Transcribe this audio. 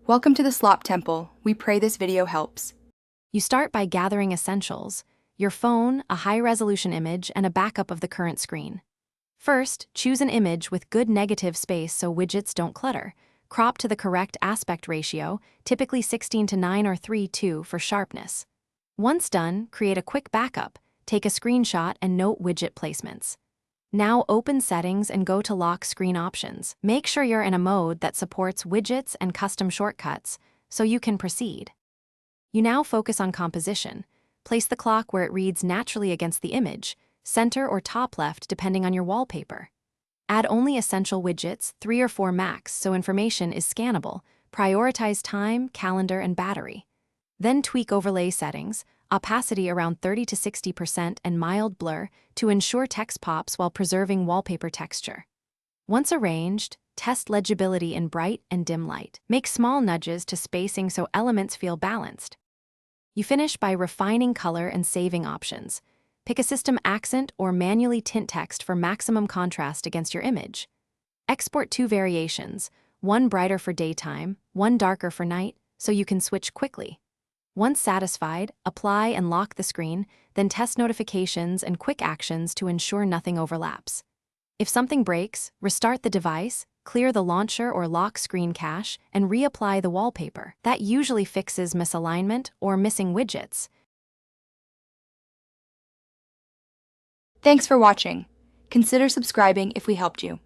Welcome to the Slop Temple. We pray this video helps. You start by gathering essentials: your phone, a high-resolution image, and a backup of the current screen. First, choose an image with good negative space so widgets don't clutter. Crop to the correct aspect ratio, typically 16:9 or 3:2 for sharpness. Once done, create a quick backup, take a screenshot, and note widget placements. Now open Settings and go to Lock Screen Options. Make sure you're in a mode that supports widgets and custom shortcuts, so you can proceed. You now focus on composition. Place the clock where it reads naturally against the image, center or top left depending on your wallpaper. Add only essential widgets, 3 or 4 max, so information is scannable. Prioritize time, calendar, and battery. Then tweak overlay settings, opacity around 30 to 60% and mild blur to ensure text pops while preserving wallpaper texture. Once arranged, test legibility in bright and dim light. Make small nudges to spacing so elements feel balanced. You finish by refining color and saving options. Pick a system accent or manually tint text for maximum contrast against your image. Export 2 variations, one brighter for daytime, one darker for night, so you can switch quickly. Once satisfied, apply and lock the screen, then test notifications and quick actions to ensure nothing overlaps. If something breaks, restart the device, clear the launcher or lock screen cache, and reapply the wallpaper. That usually fixes misalignment or missing widgets. Thanks for watching. Consider subscribing if we helped you.